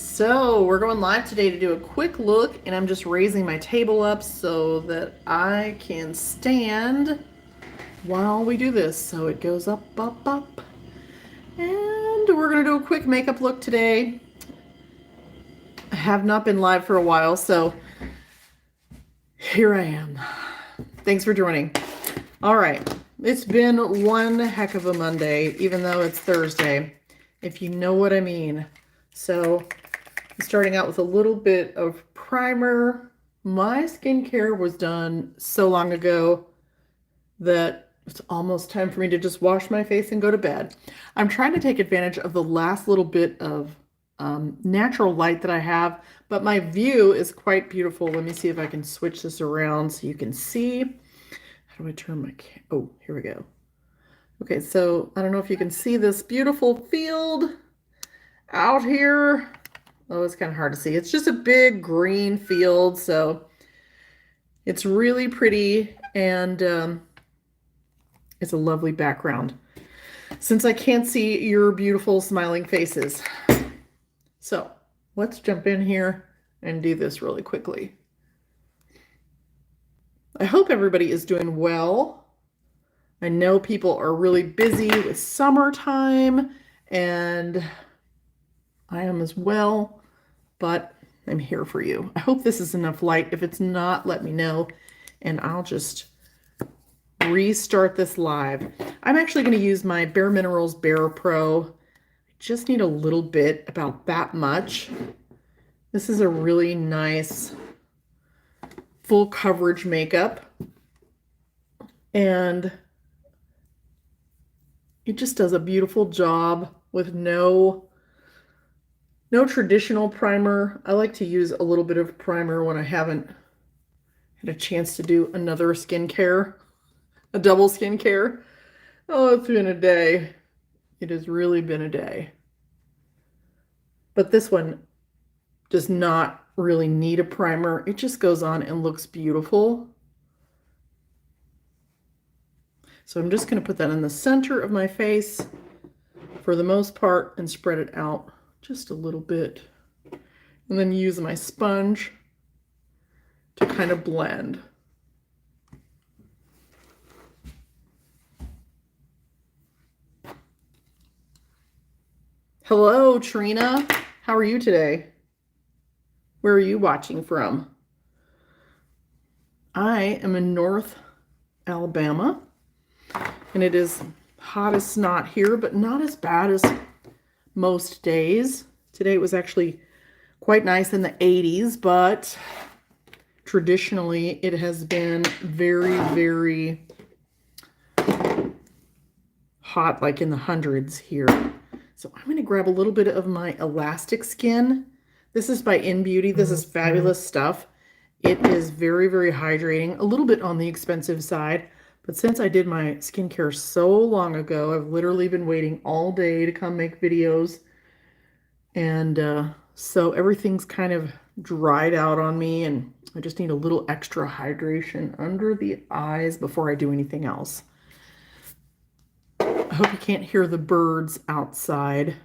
So we're going live today to do a quick look, and I'm just raising my table up so that I can stand while we do this. So it goes up, up, up. And we're gonna do a quick makeup look today. I have not been live for a while, so here I am. Thanks for joining. All right, it's been one heck of a Monday, even though it's Thursday, if you know what I mean. So I'm starting out with a little bit of primer. My skincare was done so long ago that it's almost time for me to just wash my face and go to bed. I'm trying to take advantage of the last little bit of natural light that I have, but my view is quite beautiful. Let me see if I can switch this around so you can see. How do I turn my oh, here we go. Okay, so I don't know if you can see this beautiful field out here. Oh, it's kind of hard to see. It's just a big green field, so it's really pretty, and it's a lovely background since I can't see your beautiful smiling faces. So let's jump in here and do this really quickly. I hope everybody is doing well. I know people are really busy with summertime, and I am as well, but I'm here for you. I hope this is enough light. If it's not, let me know, and I'll just restart this live. I'm actually going to use my Bare Minerals Bare Pro. I just need a little bit, about that much. This is a really nice full coverage makeup, and it just does a beautiful job with no traditional primer. I like to use a little bit of primer when I haven't had a chance to do another skincare, a double skincare. Oh, it's been a day. It has really been a day. But this one does not really need a primer. It just goes on and looks beautiful. So I'm just going to put that in the center of my face for the most part and spread it out just a little bit. And then use my sponge to kind of blend. Hello, Trina. How are you today? Where are you watching from? I am in North Alabama, and it is hot as snot here, but not as bad as most days. Today it was actually quite nice in the 80s, but traditionally it has been very, very hot, like in the hundreds here. So I'm going to grab a little bit of my Elastic Skin. This is by In Beauty. This is fabulous stuff. It is very, very hydrating, a little bit on the expensive side. But since I did my skincare so long ago, I've literally been waiting all day to come make videos. And so everything's kind of dried out on me, and I just need a little extra hydration under the eyes before I do anything else. I hope you can't hear the birds outside.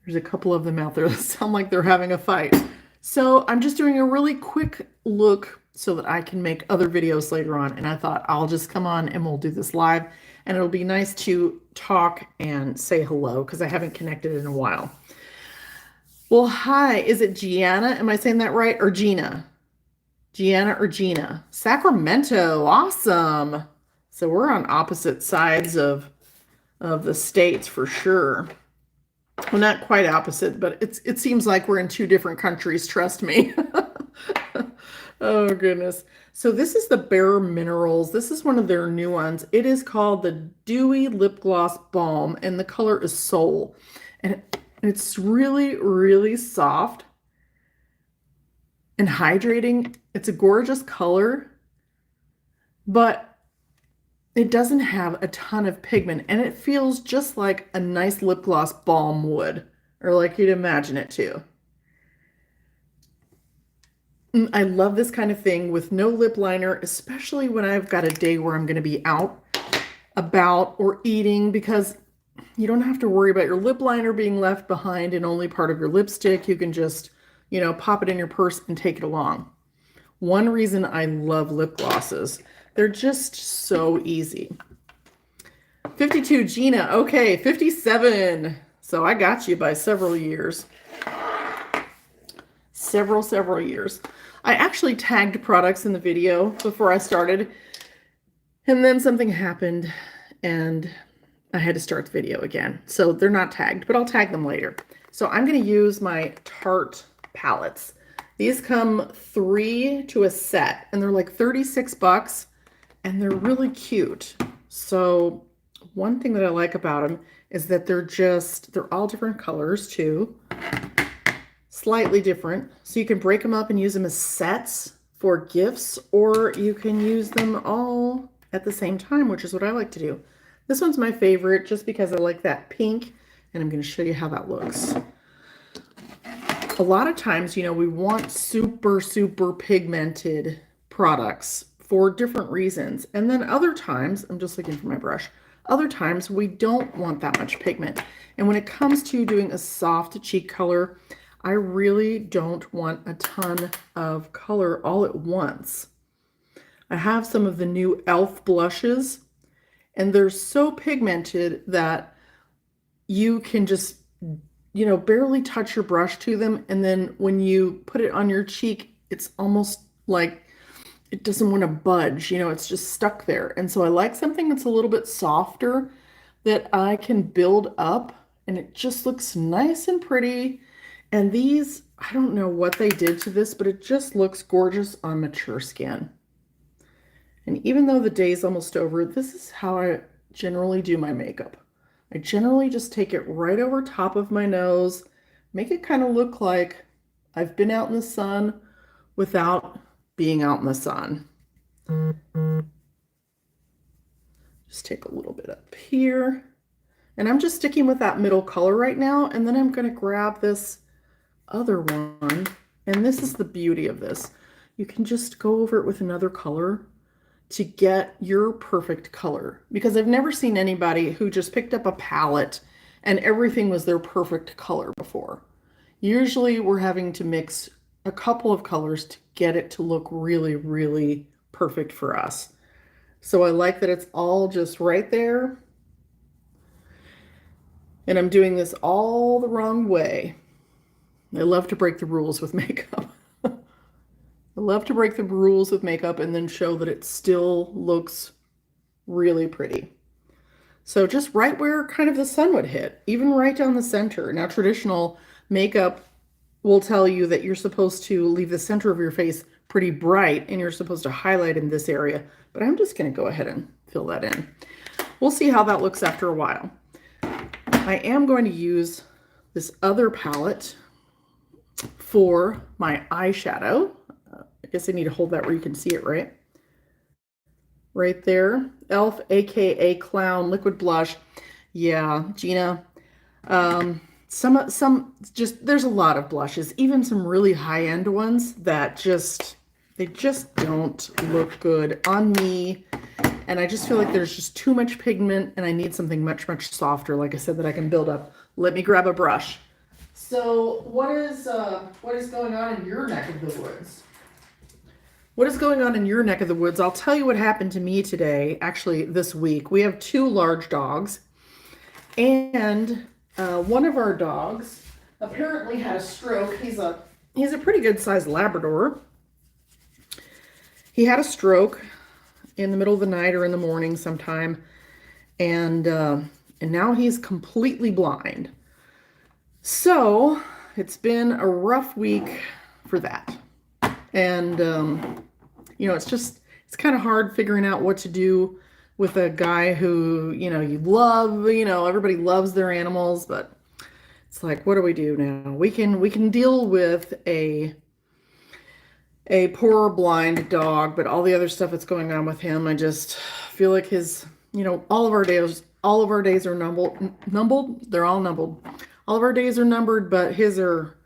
There's a couple of them out there that sound like they're having a fight. So I'm just doing a really quick look so that I can make other videos later on. And I thought I'll just come on and we'll do this live. And it'll be nice to talk and say hello because I haven't connected in a while. Well, hi. Is it Gianna? Am I saying that right? Or Gina? Gianna or Gina? Sacramento. Awesome. So we're on opposite sides of the states for sure. Well, not quite opposite, but it seems like we're in two different countries, trust me. Oh, goodness. So this is the Bare Minerals. This is one of their new ones. It is called the Dewy Lip Gloss Balm, and the color is Soul. And it's really, really soft and hydrating. It's a gorgeous color, but it doesn't have a ton of pigment, and it feels just like a nice lip gloss balm would, or like you'd imagine it to. I love this kind of thing with no lip liner, especially when I've got a day where I'm going to be out, about, or eating, because you don't have to worry about your lip liner being left behind and only part of your lipstick. You can just, pop it in your purse and take it along. One reason I love lip glosses, they're just so easy. 52, Gina. Okay, 57. So I got you by several years. Several years. I actually tagged products in the video before I started, and then something happened and I had to start the video again. So they're not tagged, but I'll tag them later. So I'm going to use my Tarte palettes. These come 3 to a set, and they're like 36 bucks, and they're really cute. So one thing that I like about them is that they're all different colors too. Slightly different. So you can break them up and use them as sets for gifts, or you can use them all at the same time, which is what I like to do. This one's my favorite just because I like that pink, and I'm going to show you how that looks. A lot of times, we want super pigmented products for different reasons. And then other times, I'm just looking for my brush, other times we don't want that much pigment. And when it comes to doing a soft cheek color, I really don't want a ton of color all at once. I have some of the new e.l.f. blushes, and they're so pigmented that you can just, barely touch your brush to them. And then when you put it on your cheek, it's almost like it doesn't want to budge. It's just stuck there. And so I like something that's a little bit softer that I can build up, and it just looks nice and pretty. And these, I don't know what they did to this, but it just looks gorgeous on mature skin. And even though the day is almost over, this is how I generally do my makeup. I generally just take it right over top of my nose, make it kind of look like I've been out in the sun without being out in the sun. Just take a little bit up here. And I'm just sticking with that middle color right now. And then I'm going to grab this other one. And this is the beauty of this. You can just go over it with another color to get your perfect color, because I've never seen anybody who just picked up a palette and everything was their perfect color before. Usually we're having to mix a couple of colors to get it to look really perfect for us. So I like that it's all just right there. And I'm doing this all the wrong way. I love to break the rules with makeup. I love to break the rules with makeup and then show that it still looks really pretty. So just right where kind of the sun would hit, even right down the center. Now, traditional makeup will tell you that you're supposed to leave the center of your face pretty bright and you're supposed to highlight in this area, but I'm just going to go ahead and fill that in. We'll see how that looks after a while. I am going to use this other palette for my eyeshadow. I guess I need to hold that where you can see it, right? Right there. e.l.f. aka Clown Liquid Blush. Yeah, Gina. There's a lot of blushes, even some really high-end ones that they just don't look good on me. And I just feel like there's just too much pigment and I need something much softer, like I said, that I can build up. Let me grab a brush. So what is going on in your neck of the woods? What is going on in your neck of the woods? I'll tell you what happened to me today, actually this week. We have 2 large dogs, and one of our dogs apparently had a stroke. He's a pretty good sized Labrador. He had a stroke in the middle of the night or in the morning sometime, and now he's completely blind. So it's been a rough week for that. And, it's kind of hard figuring out what to do with a guy who, you love, everybody loves their animals, but it's like, what do we do now? We can deal with a poor blind dog, but all the other stuff that's going on with him, I just feel like his, all of our days are numbered. They're all numbered. All of our days are numbered, but his are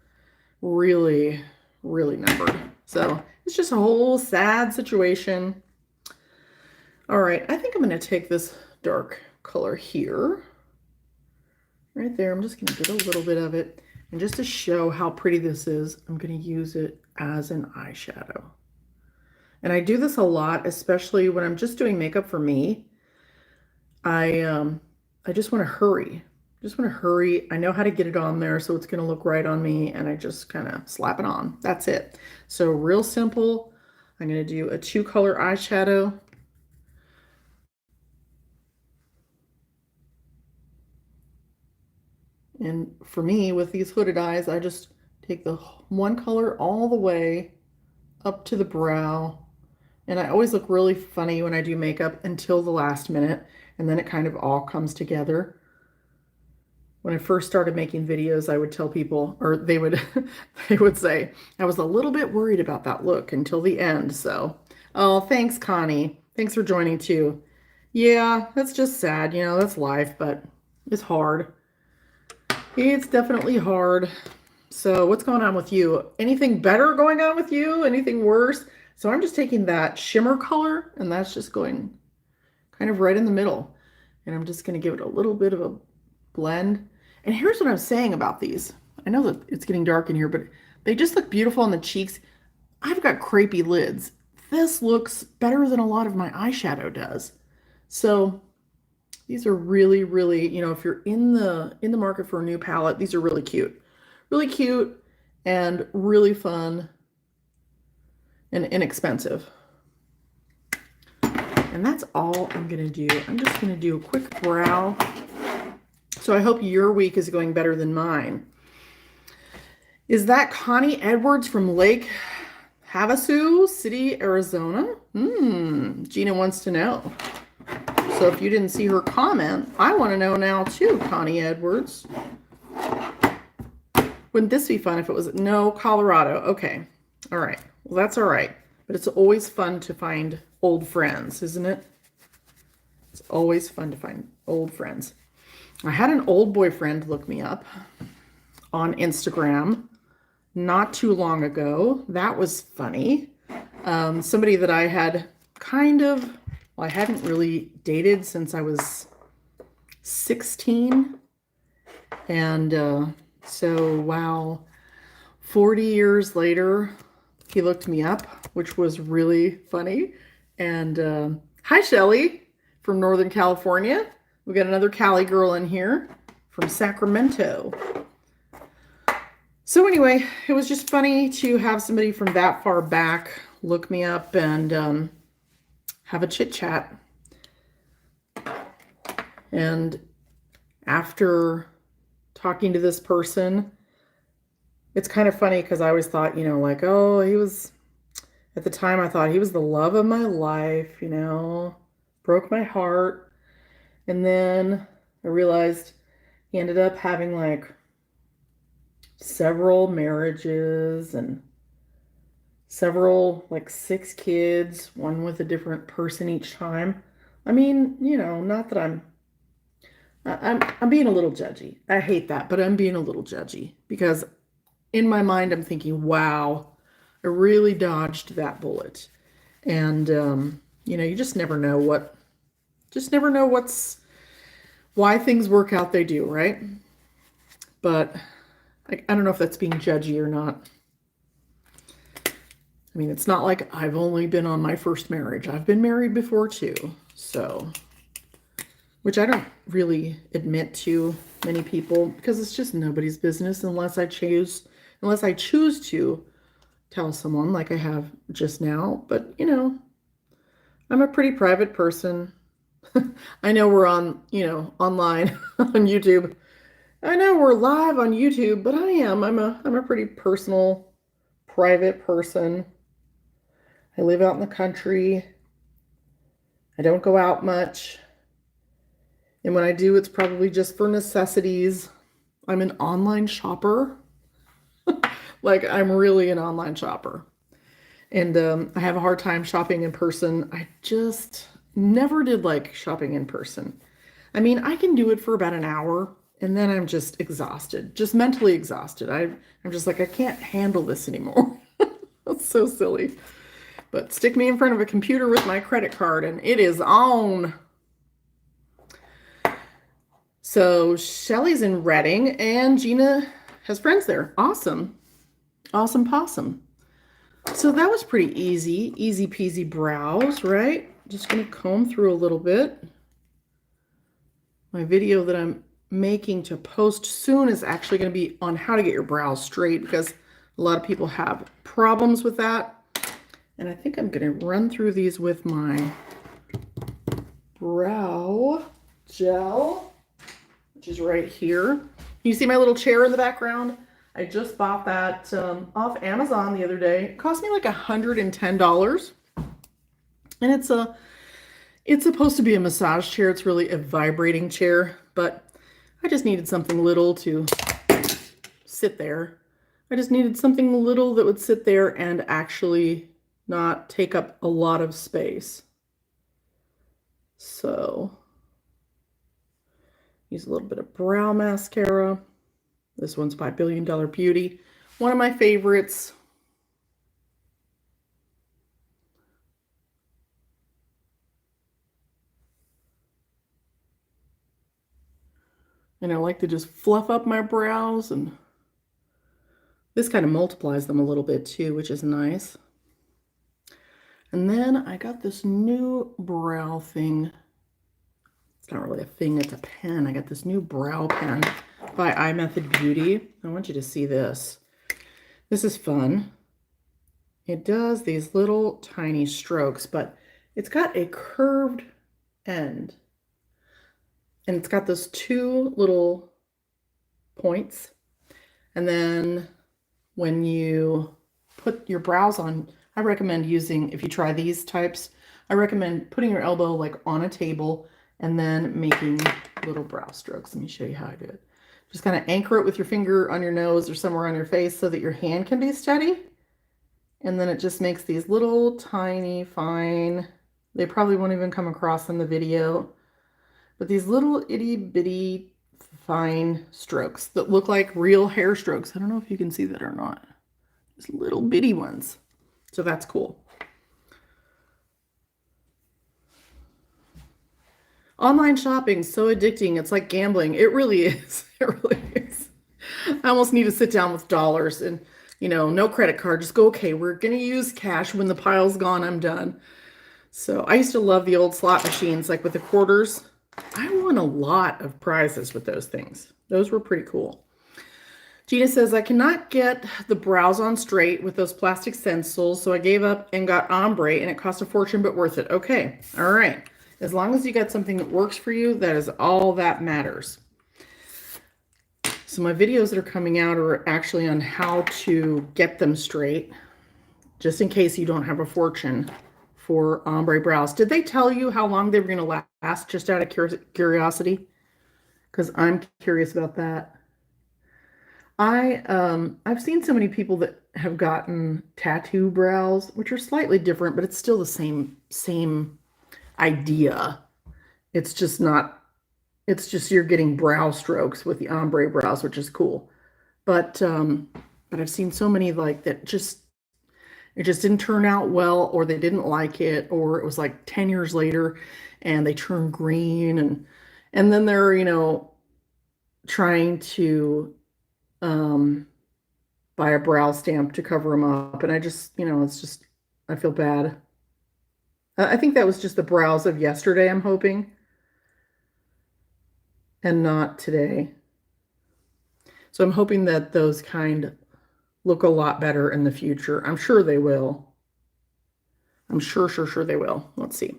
really numbered. So it's just a whole sad situation. All right, I think I'm going to take this dark color here right there. I'm just going to get a little bit of it. And just to show how pretty this is, I'm going to use it as an eyeshadow. And I do this a lot, especially when I'm just doing makeup for me. I just want to hurry. Just want to hurry. I know how to get it on there so it's going to look right on me, and I just kind of slap it on. That's it. So real simple. I'm going to do a 2-color eyeshadow. And for me, with these hooded eyes, I just take the one color all the way up to the brow. And I always look really funny when I do makeup until the last minute, and then it kind of all comes together. When I first started making videos, I would tell people, or they would they would say, I was a little bit worried about that look until the end. So, oh, thanks, Connie. Thanks for joining too. Yeah, that's just sad. You know, that's life, but it's hard. It's definitely hard. So what's going on with you? Anything better going on with you? Anything worse? So I'm just taking that shimmer color, and that's just going kind of right in the middle. And I'm just going to give it a little bit of a blend. And here's what I'm saying about these. I know that it's getting dark in here, but they just look beautiful on the cheeks. I've got crepey lids. This looks better than a lot of my eyeshadow does. So these are really, really, you know, if you're in the market for a new palette, these are really cute. Really cute and really fun and inexpensive. And that's all I'm going to do. I'm just going to do a quick brow. So I hope your week is going better than mine. Is that Connie Edwards from Lake Havasu City, Arizona? Gina wants to know. So if you didn't see her comment, I want to know now too, Connie Edwards. Wouldn't this be fun if it was, no, Colorado. Okay. All right. Well, that's all right. But it's always fun to find old friends, isn't it? It's always fun to find old friends. I had an old boyfriend look me up on Instagram not too long ago. That was funny. Somebody that I had kind of, well, I hadn't really dated since I was 16. And so, wow, 40 years later, he looked me up, which was really funny. And hi, Shelly from Northern California. We got another Cali girl in here from Sacramento. So anyway, it was just funny to have somebody from that far back look me up and have a chit chat. And after talking to this person, it's kind of funny because I always thought, you know, like, oh, he was, at the time I thought he was the love of my life, you know, broke my heart. And then I realized he ended up having like several marriages and several, like 6 kids, one with a different person each time. I mean, you know, not that I'm being a little judgy. I hate that, but I'm being a little judgy because in my mind I'm thinking, wow, I really dodged that bullet. And you know, you just never know why things work out they do, right? But I don't know if that's being judgy or not. I mean, it's not like I've only been on my first marriage. I've been married before too. So, which I don't really admit to many people because it's just nobody's business unless I choose to tell someone like I have just now. But, you know, I'm a pretty private person. I know we're on, you know, online on YouTube. I know we're live on YouTube, but I'm a pretty personal, private person. I live out in the country. I don't go out much. And when I do, it's probably just for necessities. I'm an online shopper. Like, I'm really an online shopper. And I have a hard time shopping in person. I just never did like shopping in person. I mean, I can do it for about an hour and then I'm just exhausted, just mentally exhausted. I'm just like, I can't handle this anymore. That's so silly. But stick me in front of a computer with my credit card and it is on. So Shelly's in Reading and Gina has friends there. Awesome. Awesome possum. So that was pretty easy. Easy peasy brows, right? Just gonna comb through a little bit. My video that I'm making to post soon is actually going to be on how to get your brows straight because a lot of people have problems with that. And I think I'm going to run through these with my brow gel, which is right here. You see my little chair in the background? I just bought that off Amazon the other day. It cost me like $110. And it's supposed to be a massage chair. It's really a vibrating chair, but I just needed something little to sit there. I just needed something little that would sit there and actually not take up a lot of space. So, use a little bit of brow mascara. This one's by Billion Dollar Beauty. One of my favorites. And I like to just fluff up my brows, and this kind of multiplies them a little bit too, which is nice. And then I got this new brow thing. It's not really a thing, it's a pen. I got this new brow pen by iMethod Beauty. I want you to see this. This is fun. It does these little tiny strokes, but it's got a curved end. And it's got those two little points. And then when you put your brows on, I recommend using, if you try these types, I recommend putting your elbow like on a table and then making little brow strokes. Let me show you how I do it. Just kind of anchor it with your finger on your nose or somewhere on your face so that your hand can be steady. And then it just makes these little tiny fine, they probably won't even come across in the video, but these little itty bitty fine strokes that look like real hair strokes. I don't know if you can see that or not. These little bitty ones. So that's cool. Online shopping, so addicting. It's like gambling. It really is. It really is. I almost need to sit down with dollars and, no credit card. Just go, okay, we're going to use cash. When the pile's gone, I'm done. So I used to love the old slot machines, like with the quarters. I won a lot of prizes with those things. Those were pretty cool. Gina says, I cannot get the brows on straight with those plastic stencils, so I gave up and got ombre, and it cost a fortune, but worth it. Okay, all right. As long as you got something that works for you, that is all that matters. So my videos that are coming out are actually on how to get them straight, just in case you don't have a fortune for ombre brows. Did they tell you how long they were going to last, just out of curiosity? Because I'm curious about that. I've seen so many people that have gotten tattoo brows, which are slightly different, but it's still the same idea. It's just you're getting brow strokes with the ombre brows, which is cool. But I've seen so many like that it just didn't turn out well, or they didn't like it, or it was like 10 years later and they turned green, and then they're, trying to buy a brow stamp to cover them up. And I just, I feel bad. I think that was just the brows of yesterday, I'm hoping, and not today. So I'm hoping that those kind look a lot better in the future. I'm sure they will. I'm sure they will. Let's see.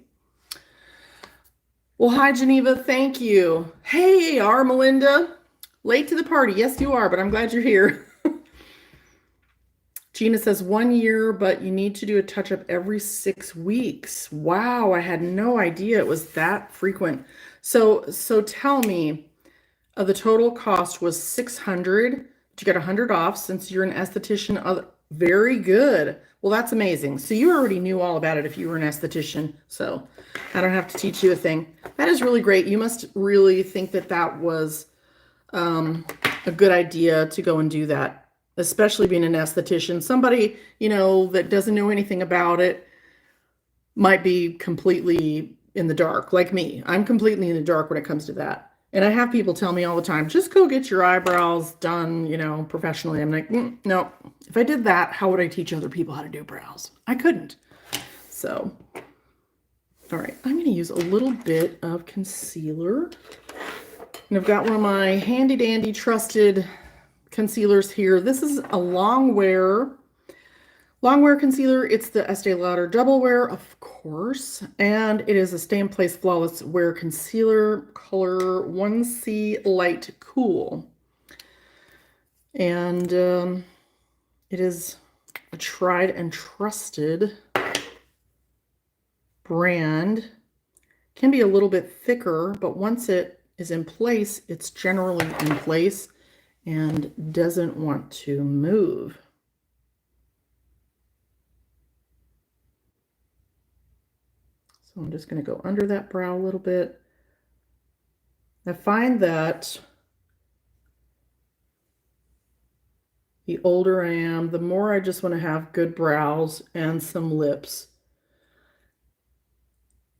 Well, hi, Geneva. Thank you. Hey, Melinda. Late to the party. Yes, you are, but I'm glad you're here. Gina says 1 year, but you need to do a touch-up every 6 weeks. Wow, I had no idea it was that frequent. So tell me, the total cost was $600. Did you get 100 off since you're an esthetician? Very good. Well, that's amazing. So you already knew all about it if you were an esthetician. So I don't have to teach you a thing. That is really great. You must really think that was a good idea to go and do that, especially being an esthetician. Somebody, that doesn't know anything about it might be completely in the dark, like me. I'm completely in the dark when it comes to that. And I have people tell me all the time, just go get your eyebrows done, you know, professionally. I'm like, no. If I did that, how would I teach other people how to do brows? I couldn't. So, all right, I'm going to use a little bit of concealer. And I've got one of my handy dandy trusted concealers here. This is a long wear concealer. It's the Estee Lauder Double Wear, of course, and it is a Stay in Place Flawless Wear Concealer, color 1C Light Cool. And it is a tried and trusted brand. Can be a little bit thicker, but once it is in place, it's generally in place and doesn't want to move. So I'm just going to go under that brow a little bit. I find that the older I am, the more I just want to have good brows and some lips.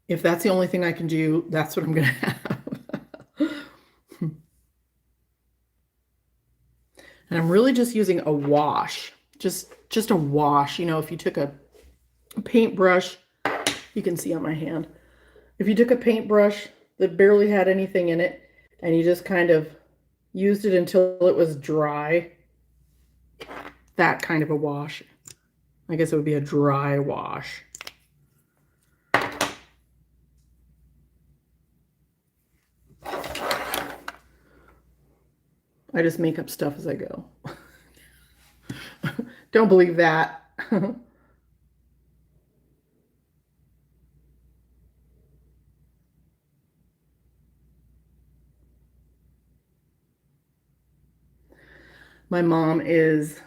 If that's the only thing I can do, that's what I'm going to have. And I'm really just using a wash, just a wash. You know, if you took a paintbrush, you can see on my hand. If you took a paintbrush that barely had anything in it and you just kind of used it until it was dry, that kind of a wash. I guess it would be a dry wash. I just make up stuff as I go. Don't believe that. My mom is,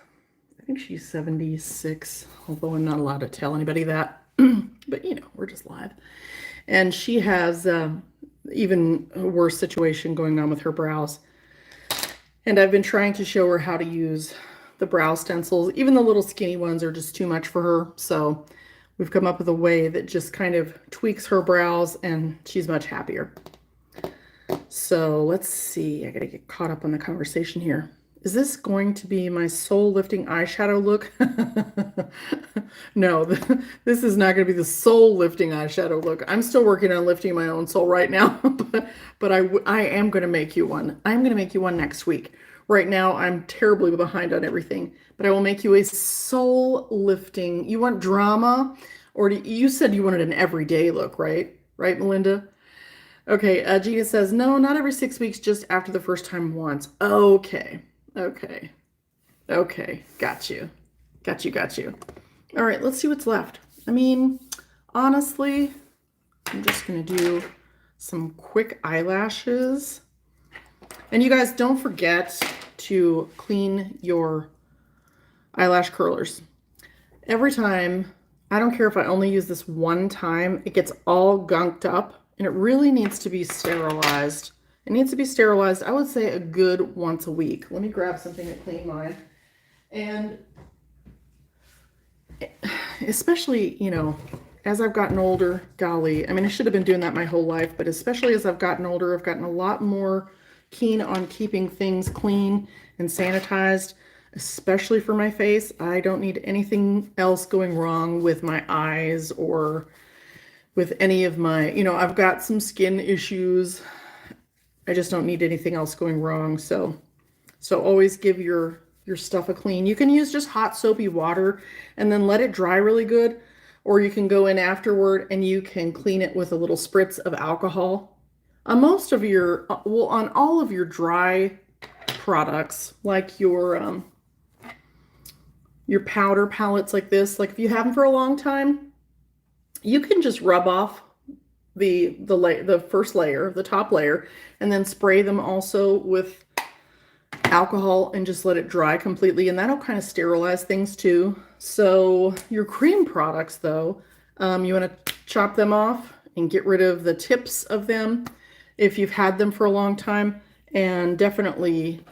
I think she's 76, although I'm not allowed to tell anybody that. But, you know, we're just live. And she has even a worse situation going on with her brows. And I've been trying to show her how to use the brow stencils. Even the little skinny ones are just too much for her. So we've come up with a way that just kind of tweaks her brows and she's much happier. So let's see. I gotta get caught up on the conversation here. Is this going to be my soul-lifting eyeshadow look? No, this is not going to be the soul-lifting eyeshadow look. I'm still working on lifting my own soul right now, but I am going to make you one. I'm going to make you one next week. Right now, I'm terribly behind on everything, but I will make you a soul-lifting. You want drama? Or you said you wanted an everyday look, right? Right, Melinda? Okay, Gina says, no, not every 6 weeks, just after the first time once. Okay. Okay. Okay. Got you. Got you. Got you. All right. Let's see what's left. I mean, honestly, I'm just going to do some quick eyelashes. And you guys don't forget to clean your eyelash curlers. Every time, I don't care if I only use this one time, it gets all gunked up and it really needs to be sterilized. It needs to be sterilized, I would say a good once a week. Let me grab something to clean mine. And especially, you know, as I've gotten older, golly, I mean, I should have been doing that my whole life, but especially as I've gotten older, I've gotten a lot more keen on keeping things clean and sanitized, especially for my face. I don't need anything else going wrong with my eyes or with any of my, you know, I've got some skin issues. I just don't need anything else going wrong. So always give your stuff a clean. You can use just hot soapy water and then let it dry really good. Or you can go in afterward and you can clean it with a little spritz of alcohol. On most of your, well, on all of your dry products, like your powder palettes like this, like if you have them for a long time, you can just rub off the first layer, the top layer, and then spray them also with alcohol and just let it dry completely, and that'll kind of sterilize things too. So your cream products though, you want to chop them off and get rid of the tips of them if you've had them for a long time, and definitely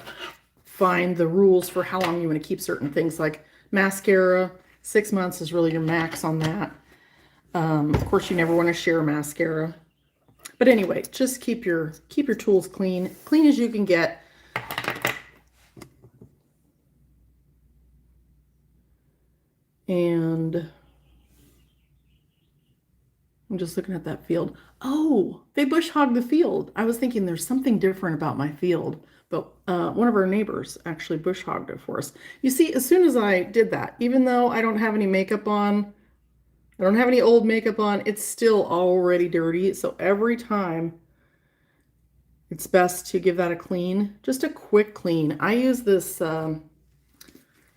find the rules for how long you want to keep certain things. Like mascara, 6 months is really your max on that. Of course, you never want to share mascara, But anyway, just keep your tools clean as you can get. And I'm just looking at that field. Oh, they bush hogged the field. I was thinking there's something different about my field, but one of our neighbors actually bush hogged it for us. You see, as soon as I did that, even though I don't have any makeup on, I don't have any old makeup on, it's still already dirty. So every time it's best to give that a clean, just a quick clean. I use this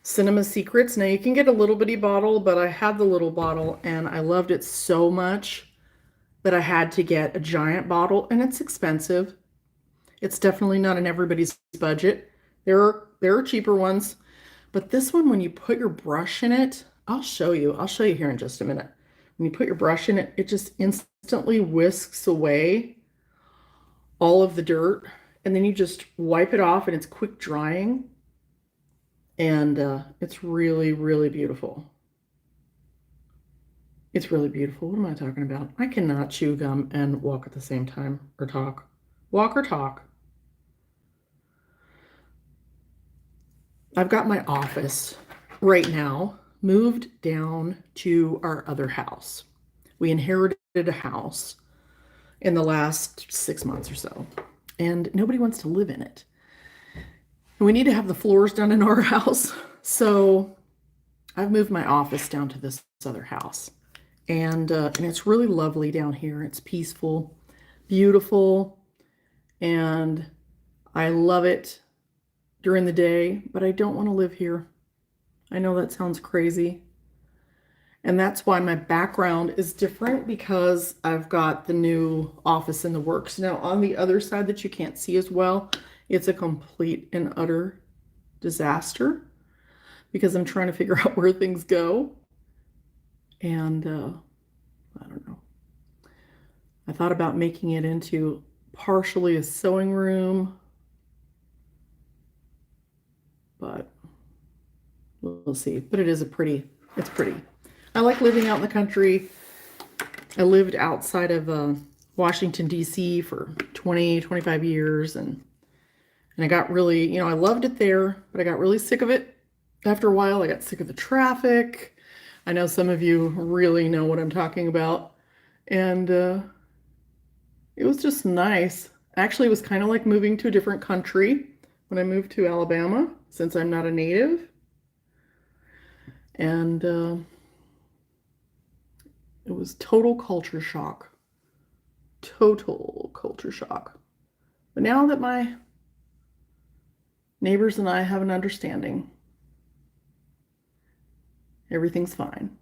Cinema Secrets. Now you can get a little bitty bottle, but I had the little bottle and I loved it so much that I had to get a giant bottle, and it's expensive. It's definitely not in everybody's budget. There are cheaper ones, but this one, when you put your brush in it, I'll show you here in just a minute. When you put your brush in it, it just instantly whisks away all of the dirt, and then you just wipe it off and it's quick drying. And it's really, really beautiful. It's really beautiful. What am I talking about? I cannot chew gum and walk at the same time or talk. Walk or talk. I've got my office right now moved down to our other house. We inherited a house in the last 6 months or so, and nobody wants to live in it. And we need to have the floors done in our house. So I've moved my office down to this other house. And it's really lovely down here. It's peaceful, beautiful, and I love it during the day, but I don't want to live here. I know that sounds crazy. And that's why my background is different, because I've got the new office in the works. Now, on the other side that you can't see as well, it's a complete and utter disaster because I'm trying to figure out where things go. And I don't know. I thought about making it into partially a sewing room, but we'll see. But it is it's pretty. I like living out in the country. I lived outside of Washington, D.C. for 25 years, and I got really, I loved it there, but I got really sick of it. After a while, I got sick of the traffic. I know some of you really know what I'm talking about. And it was just nice. Actually, it was kind of like moving to a different country when I moved to Alabama, since I'm not a native. And it was total culture shock. Total culture shock. But now that my neighbors and I have an understanding, everything's fine.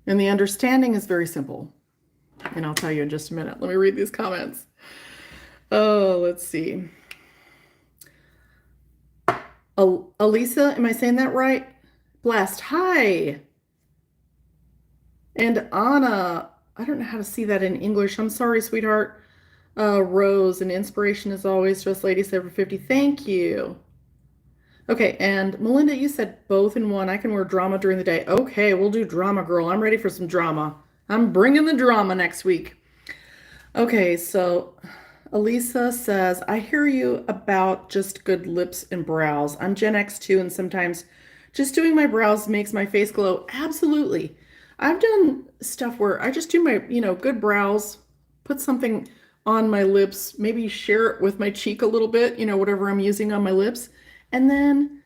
And the understanding is very simple. And I'll tell you in just a minute. Let me read these comments. Oh, let's see. Elisa, am I saying that right? Blessed. Hi. And Anna, I don't know how to see that in English. I'm sorry, sweetheart. Rose, and inspiration as always, Just Lady 750. Thank you. Okay, and Melinda, you said both in one. I can wear drama during the day. Okay, we'll do drama, girl. I'm ready for some drama. I'm bringing the drama next week. Okay, so Elisa says, I hear you about just good lips and brows. I'm Gen X too, and sometimes just doing my brows makes my face glow. Absolutely. I've done stuff where I just do my, good brows, put something on my lips, maybe share it with my cheek a little bit, whatever I'm using on my lips. And then,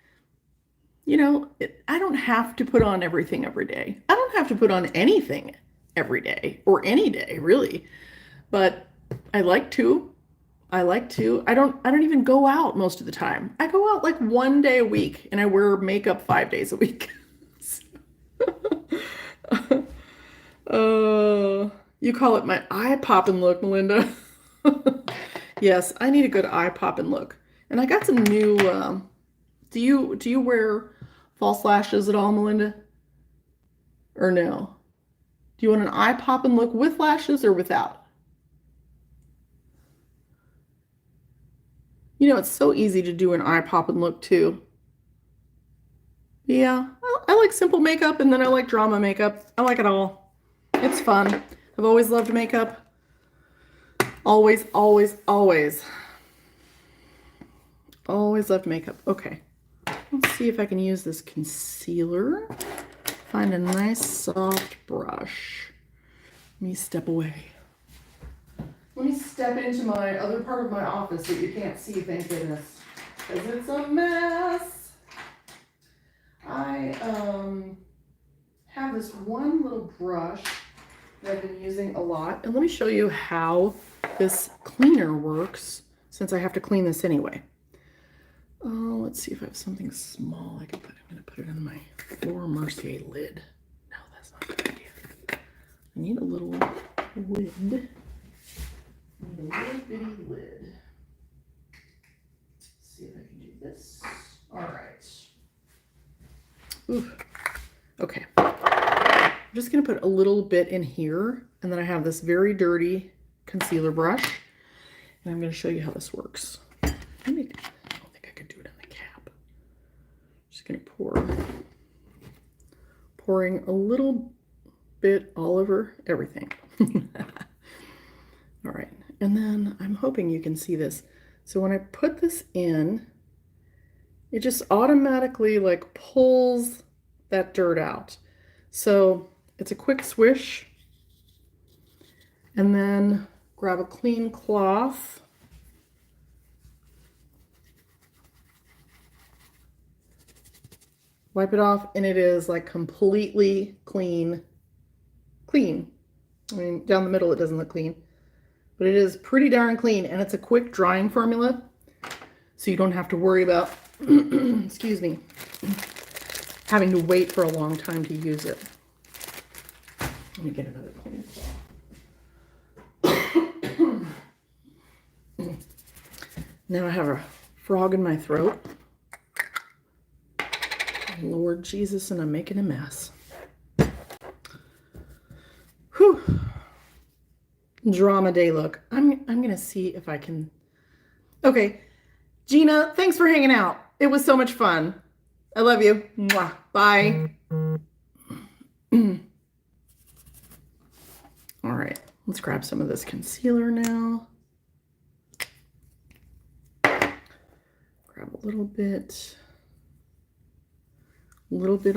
I don't have to put on everything every day. I don't have to put on anything every day or any day, really. But I like to. I don't even go out most of the time. I go out like 1 day a week, and I wear makeup 5 days a week. You call it my eye popping look, Melinda. Yes, I need a good eye popping look. And I got some new, do you wear false lashes at all, Melinda? Or no? Do you want an eye popping look with lashes or without? It's so easy to do an eye popping look too. Yeah, I like simple makeup, and then I like drama makeup. I like it all. It's fun. I've always loved makeup. Always, always, always. Always loved makeup. Okay. Let's see if I can use this concealer. Find a nice soft brush. Let me step away. Let me step into my other part of my office that you can't see, thank goodness. Because it's a mess. I have this one little brush that I've been using a lot. And let me show you how this cleaner works since I have to clean this anyway. Let's see if I have something small I can put. I'm going to put it on my Laura Mercier lid. No, that's not a good idea. I need a little lid. I need a little bitty lid. Let's see if I can do this. All right. Ooh. Okay. I'm just going to put a little bit in here, and then I have this very dirty concealer brush, and I'm going to show you how this works. Just gonna pouring a little bit all over everything. All right, and then I'm hoping you can see this. So when I put this in, it just automatically like pulls that dirt out. So it's a quick swish, and then grab a clean cloth. Wipe it off, and it is like completely clean. I mean, down the middle it doesn't look clean, but it is pretty darn clean, and it's a quick drying formula, so you don't have to worry about, excuse me, having to wait for a long time to use it. Let me get another clean cloth. Now I have a frog in my throat. Lord Jesus, and I'm making a mess. Whew. Drama day look. I'm gonna see if I can. Okay, Gina, thanks for hanging out. It was so much fun. I love you. Mwah. Bye. All right, let's grab some of this concealer now. Grab a little bit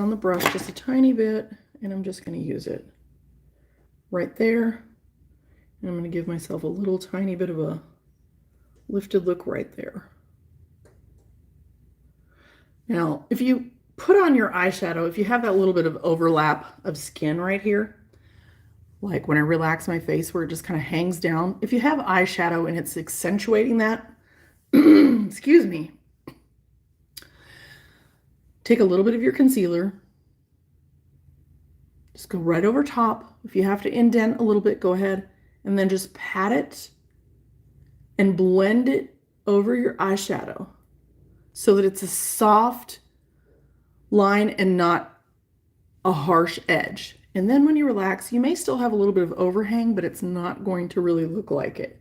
on the brush, just a tiny bit, and I'm just going to use it right there. And I'm going to give myself a little tiny bit of a lifted look right there. Now, if you put on your eyeshadow, if you have that little bit of overlap of skin right here, like when I relax my face where it just kind of hangs down, if you have eyeshadow and it's accentuating that, excuse me, take a little bit of your concealer, just go right over top. If you have to indent a little bit, go ahead, and then just pat it and blend it over your eyeshadow so that it's a soft line and not a harsh edge. And then when you relax, you may still have a little bit of overhang, but it's not going to really look like it.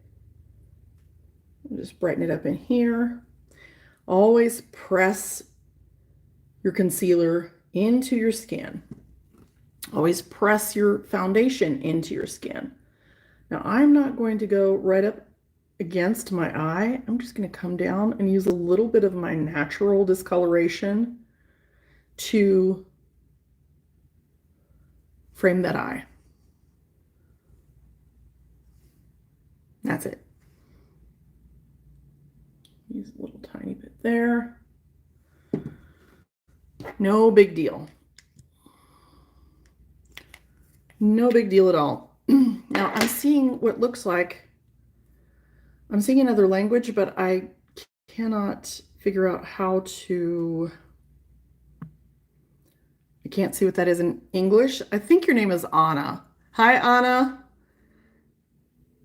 Just brighten it up in here. Always press your concealer into your skin. Always press your foundation into your skin. Now I'm not going to go right up against my eye. I'm just going to come down and use a little bit of my natural discoloration to frame that eye. That's it. Use a little tiny bit there. No big deal. No big deal at all. Now I'm seeing what looks like, I'm seeing another language, but I cannot figure out how to, I can't see what that is in English. I think your name is Anna. Hi, Anna.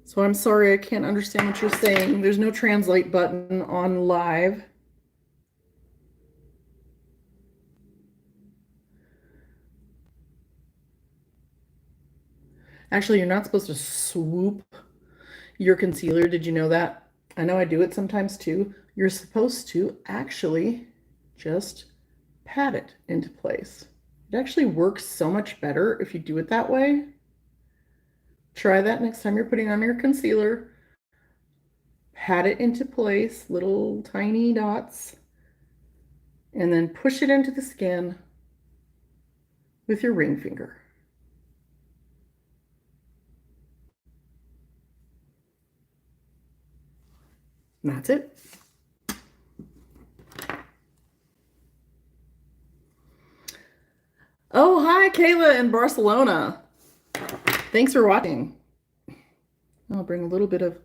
So I'm sorry, I can't understand what you're saying. There's no translate button on live. Actually, you're not supposed to swoop your concealer. Did you know that? I know I do it sometimes too. You're supposed to actually just pat it into place. It actually works so much better if you do it that way. Try that next time you're putting on your concealer. pat it into place, little tiny dots, and then push it into the skin with your ring finger. And that's it. Oh, hi, Kayla in Barcelona. Thanks for watching. I'll bring a little bit of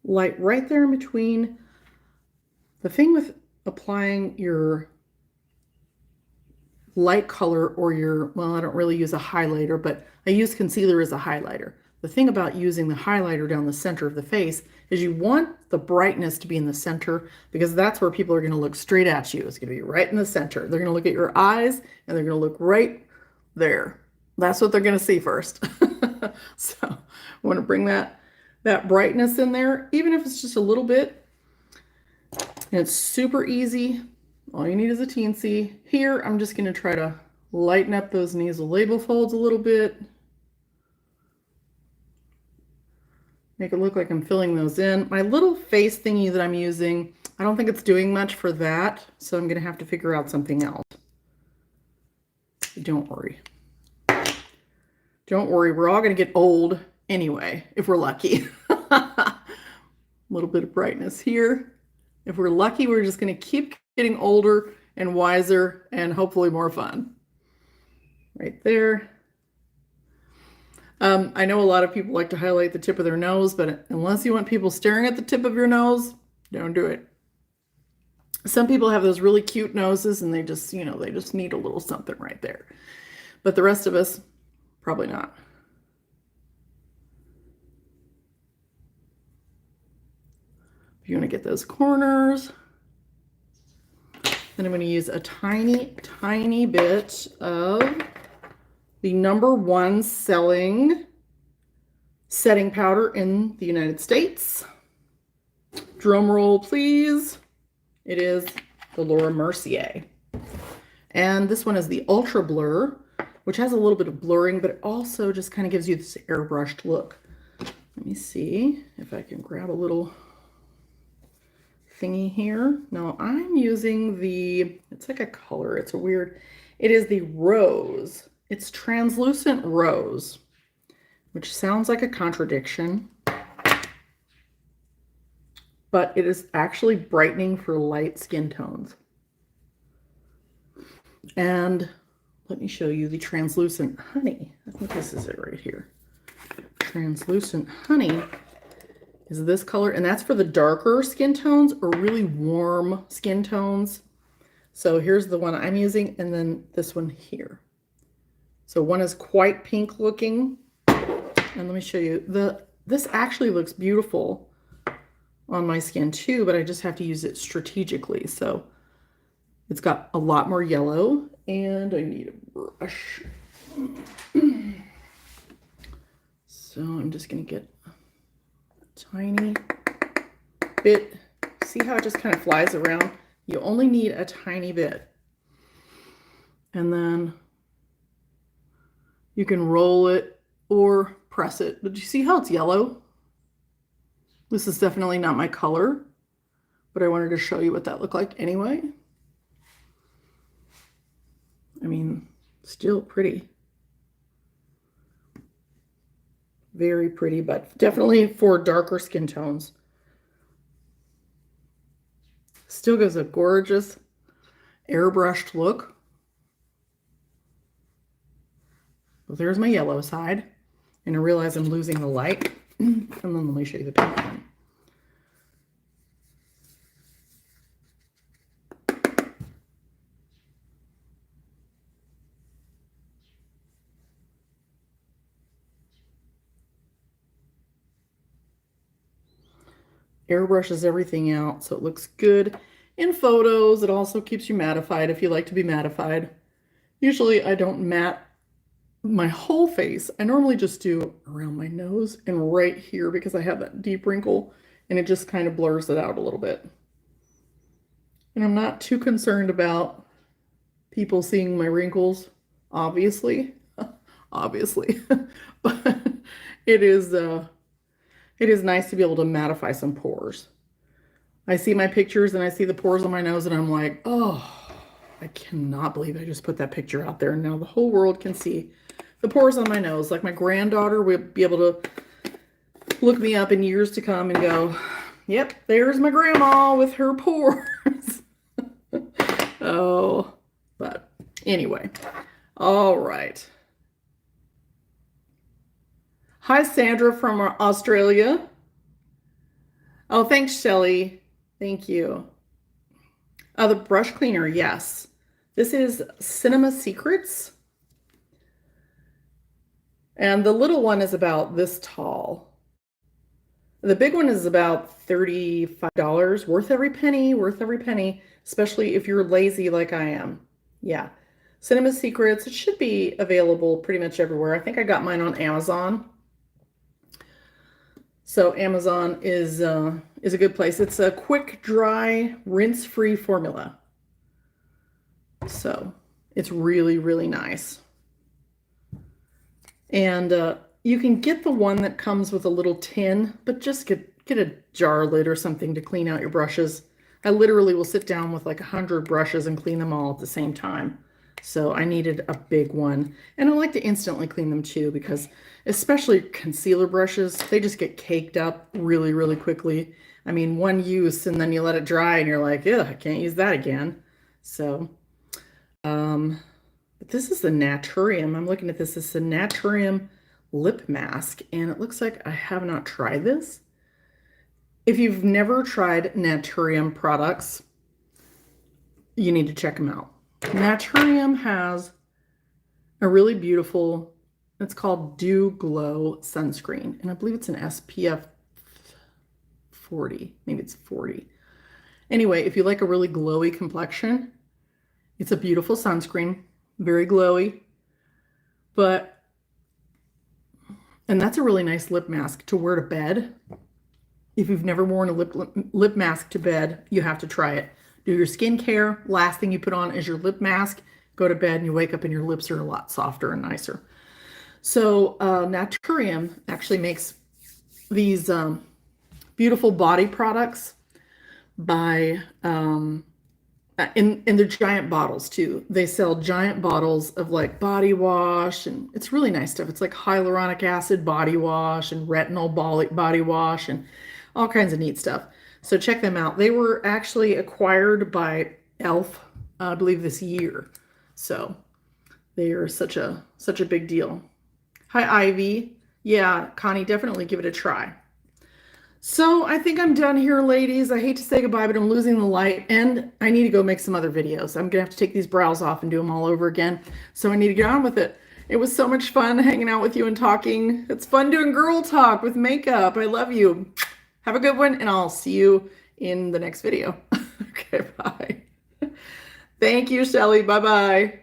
light right there in between. The thing with applying your light color or your, well, I don't really use a highlighter, but I use concealer as a highlighter. The thing about using the highlighter down the center of the face is you want the brightness to be in the center, because that's where people are going to look straight at you. It's going to be right in the center. They're going to look at your eyes and they're going to look right there. That's what they're going to see first. So I want to bring that brightness in there, even if it's just a little bit. And it's super easy. All you need is a teensy. Here, I'm just going to try to lighten up those nasolabial folds a little bit. Make it look like I'm filling those in. My little face thingy that I'm using, I don't think it's doing much for that, so I'm going to have to figure out something else. Don't worry. Don't worry, we're all going to get old anyway, if we're lucky. A little bit of brightness here. If we're lucky, we're just going to keep getting older and wiser and hopefully more fun. Right there. I know a lot of people like to highlight the tip of their nose, but unless you want people staring at the tip of your nose, don't do it. Some people have those really cute noses and they just, you know, they just need a little something right there. But the rest of us, probably not. If you want to get those corners, then I'm going to use a tiny, tiny bit of the #1 selling setting powder in the United States. Drum roll, please. It is the Laura Mercier. And this one is the Ultra Blur, which has a little bit of blurring, but it also just kind of gives you this airbrushed look. Let me see if I can grab a little thingy here. No, I'm using the, it's like a color. It's a weird, it is the Rose. It's translucent rose, which sounds like a contradiction, but it is actually brightening for light skin tones. And let me show you the translucent honey. I think this is it right here. Translucent honey is this color, and that's for the darker skin tones or really warm skin tones. So here's the one I'm using, and then this one here. So one is quite pink looking, and let me show you. This actually looks beautiful on my skin too, but I just have to use it strategically. So it's got a lot more yellow, and I need a brush. So I'm just gonna get a tiny bit. See how it just kind of flies around? You only need a tiny bit. And then you can roll it or press it. But you see how it's yellow? This is definitely not my color, but I wanted to show you what that looked like anyway. I mean, still pretty. Very pretty, but definitely for darker skin tones. Still gives a gorgeous airbrushed look. So there's my yellow side, and I realize I'm losing the light. And then let me show you the pink one. Airbrushes everything out so it looks good in photos. It also keeps you mattified if you like to be mattified. Usually I don't matte my whole face. I normally just do around my nose and right here because I have that deep wrinkle, and it just kind of blurs it out a little bit. And I'm not too concerned about people seeing my wrinkles, obviously. Obviously. But it is It is nice to be able to mattify some pores. I see my pictures and I see the pores on my nose and I'm like, oh, I cannot believe I just put that picture out there and now the whole world can see the pores on my nose. Like my granddaughter will be able to look me up in years to come and go, yep, there's my grandma with her pores. Oh, but anyway, all right. Hi, Sandra from Australia. Oh, thanks, Shelly. Thank you. Oh, the brush cleaner, yes. This is Cinema Secrets. And the little one is about this tall. The big one is about $35. Worth every penny, worth every penny, especially if you're lazy like I am. Yeah. Cinema Secrets, it should be available pretty much everywhere. I think I got mine on Amazon. So Amazon is a good place. It's a quick, dry, rinse-free formula. So it's really, really nice. And you can get the one that comes with a little tin, but just get a jar lid or something to clean out your brushes. I literally will sit down with like 100 brushes and clean them all at the same time. So I needed a big one. And I like to instantly clean them too because especially concealer brushes, they just get caked up really, really quickly. I mean, one use and then you let it dry and you're like, ugh, I can't use that again. So, but this is the Naturium. I'm looking at this. This is the Naturium lip mask and it looks like I have not tried this. If you've never tried Naturium products, you need to check them out. Naturium has a really beautiful, it's called Dew Glow sunscreen. And I believe it's an SPF 40. Maybe it's 40. Anyway, if you like a really glowy complexion, it's a beautiful sunscreen. Very glowy. And that's a really nice lip mask to wear to bed. If you've never worn a lip mask to bed, you have to try it. Do your skincare. Last thing you put on is your lip mask. Go to bed and you wake up and your lips are a lot softer and nicer. So Naturium actually makes these beautiful body products by in their giant bottles too. They sell giant bottles of like body wash and it's really nice stuff. It's like hyaluronic acid body wash and retinol body wash and all kinds of neat stuff. So check them out. They were actually acquired by Elf, I believe this year. So they are such a big deal. Hi, Ivy. Yeah, Connie, definitely give it a try. So I think I'm done here, ladies. I hate to say goodbye, but I'm losing the light and I need to go make some other videos. I'm gonna have to take these brows off and do them all over again. So I need to get on with it. It was so much fun hanging out with you and talking. It's fun doing girl talk with makeup. I love you. Have a good one, and I'll see you in the next video. Okay, bye. Thank you, Shelly. Bye-bye.